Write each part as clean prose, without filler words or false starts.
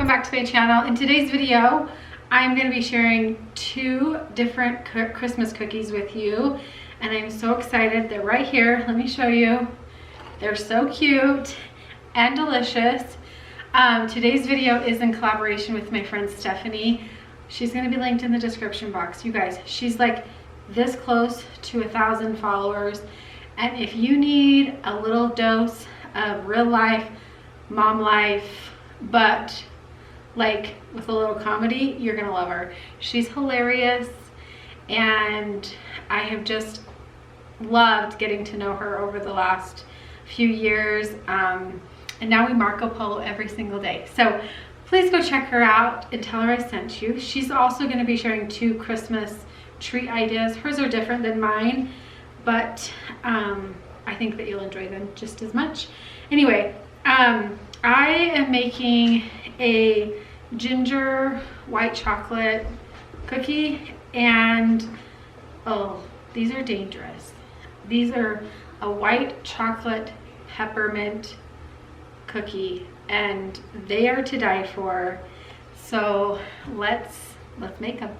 welcome back to my channel. In today's video, I'm going to be sharing 2 different Christmas cookies with you, and I'm so excited. They're right here. Let me show you. They're so cute and delicious. Today's video is in collaboration with my friend Stephanie. She's going to be linked in the description box. You guys, she's like this close to 1,000 followers, and if you need a little dose of real life, mom life, but like with a little comedy, you're gonna love her. She's hilarious, and I have just loved getting to know her over the last few years, and now we Marco Polo every single day. So please go check her out and tell her I sent you. She's also going to be sharing 2 Christmas treat ideas. Hers are different than mine, but I think that you'll enjoy them just as much. Anyway, I am making a ginger white chocolate cookie, and oh, these are dangerous. These are a white chocolate peppermint cookie, and they are to die for. So let's make them.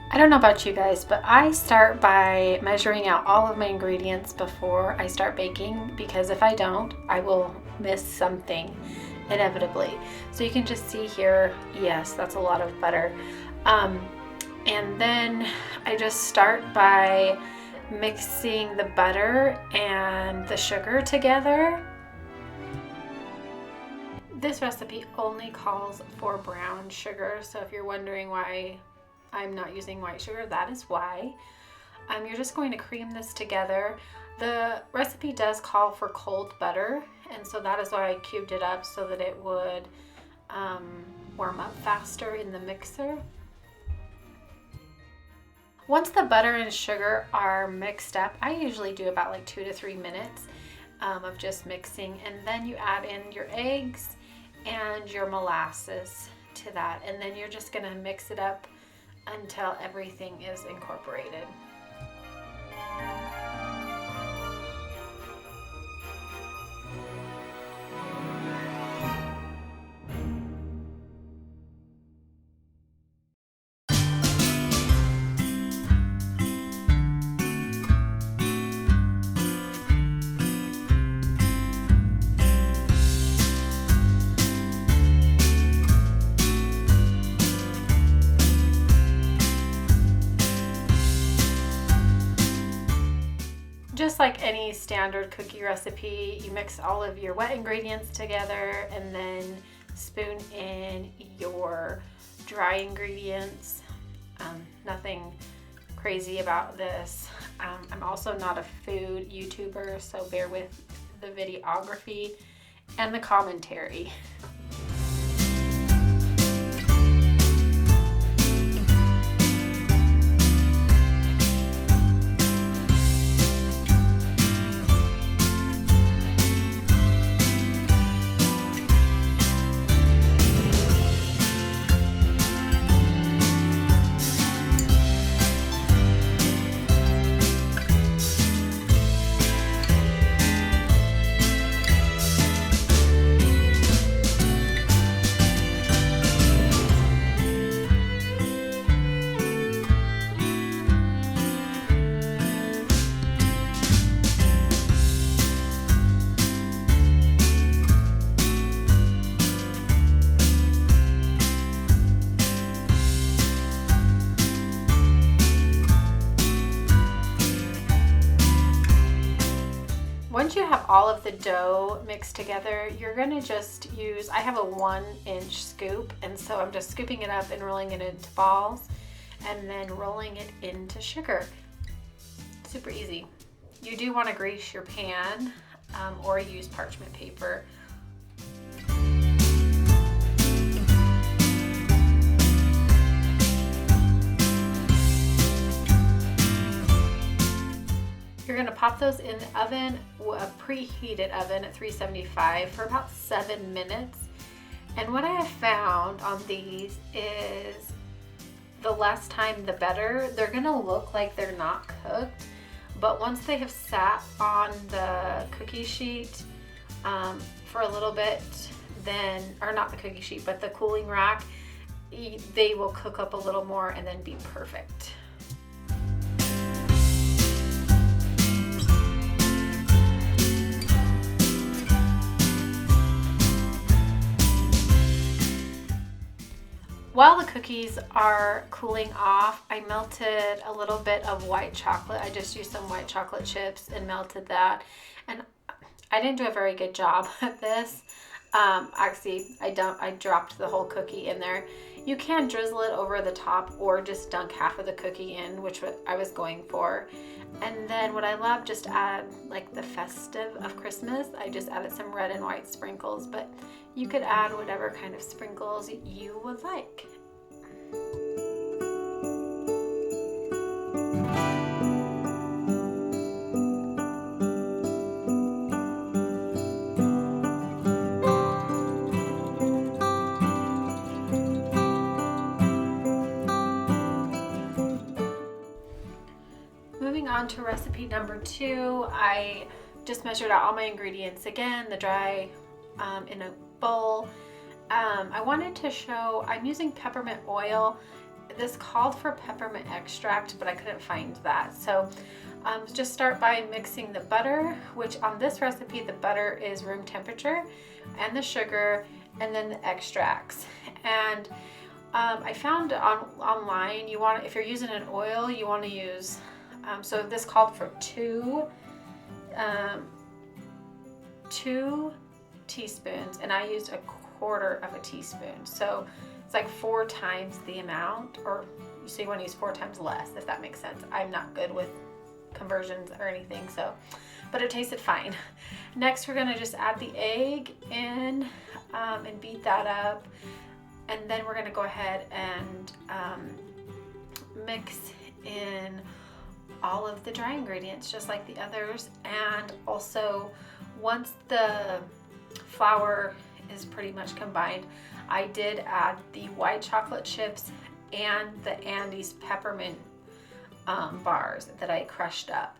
I don't know about you guys, but I start by measuring out all of my ingredients before I start baking, because if I don't, I will miss something inevitably. So you can just see here, yes, that's a lot of butter. And then I just start by mixing the butter and the sugar together. This recipe only calls for brown sugar, so if you're wondering why I'm not using white sugar, that is why. You're just going to cream this together. The recipe does call for cold butter, and so that is why I cubed it up so that it would warm up faster in the mixer. Once the butter and sugar are mixed up, I usually do about like 2 to 3 minutes of just mixing, and then you add in your eggs and your molasses to that, and then you're just gonna mix it up until everything is incorporated. Just like any standard cookie recipe, you mix all of your wet ingredients together and then spoon in your dry ingredients. Nothing crazy about this. I'm also not a food YouTuber, so bear with the videography and the commentary. Once you have all of the dough mixed together, you're gonna just use, I have a 1-inch scoop, and so I'm just scooping it up and rolling it into balls and then rolling it into sugar. Super easy. You do want to grease your pan or use parchment paper. You're going to pop those in the oven, a preheated oven at 375 for about 7 minutes. And what I have found on these is the less time the better. They're gonna look like they're not cooked, but once they have sat on the cookie sheet for a little bit, then, or not the cookie sheet, but the cooling rack, they will cook up a little more and then be perfect. While the cookies are cooling off, I melted a little bit of white chocolate. I just used some white chocolate chips and melted that. And I didn't do a very good job at this. Actually, I dropped the whole cookie in there. You can drizzle it over the top or just dunk half of the cookie in, which I was going for. And then what I love, just add like the festive of Christmas. I just added some red and white sprinkles, but you could add whatever kind of sprinkles you would like. Moving on to recipe number 2, I just measured out all my ingredients again, the dry in a bowl. I wanted to show, I'm using peppermint oil. This called for peppermint extract, but I couldn't find that. So just start by mixing the butter, which on this recipe, the butter is room temperature, and the sugar, and then the extracts. And I found online, you want, if you're using an oil, you want to use, so this called for 2 teaspoons, and I used 1/4 of a teaspoon. So it's like 4 times the amount, or so you want to use 4 times less, if that makes sense. I'm not good with conversions or anything, so, but it tasted fine. Next, we're gonna just add the egg in and beat that up. And then we're gonna go ahead and mix in all of the dry ingredients, just like the others. And also, once the flour is pretty much combined, I did add the white chocolate chips and the Andes peppermint bars that I crushed up.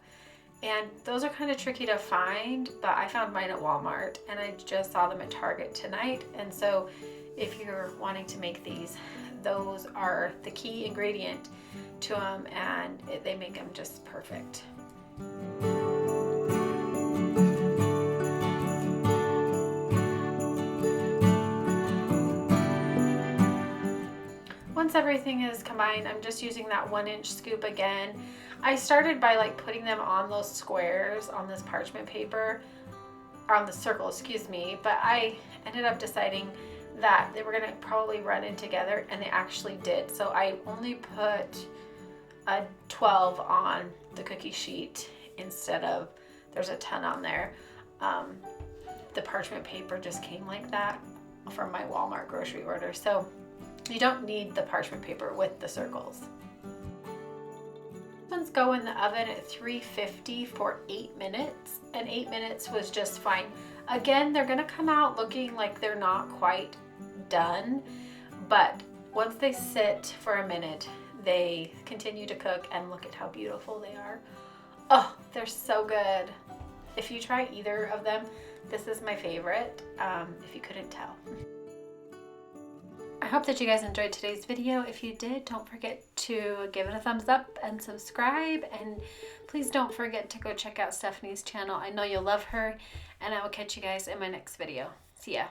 And those are kind of tricky to find, but I found mine at Walmart, and I just saw them at Target tonight. And so if you're wanting to make these, those are the key ingredient to them, and they make them just perfect. Once everything is combined, I'm just using that 1-inch scoop again. I started by like putting them on those squares on this parchment paper, or on the circle, excuse me, but I ended up deciding that they were gonna probably run in together, and they actually did. So I only put a 12 on the cookie sheet instead of, there's a ton on there. The parchment paper just came like that from my Walmart grocery order. So you don't need the parchment paper with the circles. Ones go in the oven at 350 for 8 minutes, and 8 minutes was just fine. Again, they're gonna come out looking like they're not quite done, but once they sit for a minute, they continue to cook, and look at how beautiful they are. Oh, they're so good. If you try either of them, this is my favorite, if you couldn't tell. I hope that you guys enjoyed today's video. If you did, don't forget to give it a thumbs up and subscribe, and please don't forget to go check out Stephanie's channel. I know you'll love her, and I will catch you guys in my next video. See ya.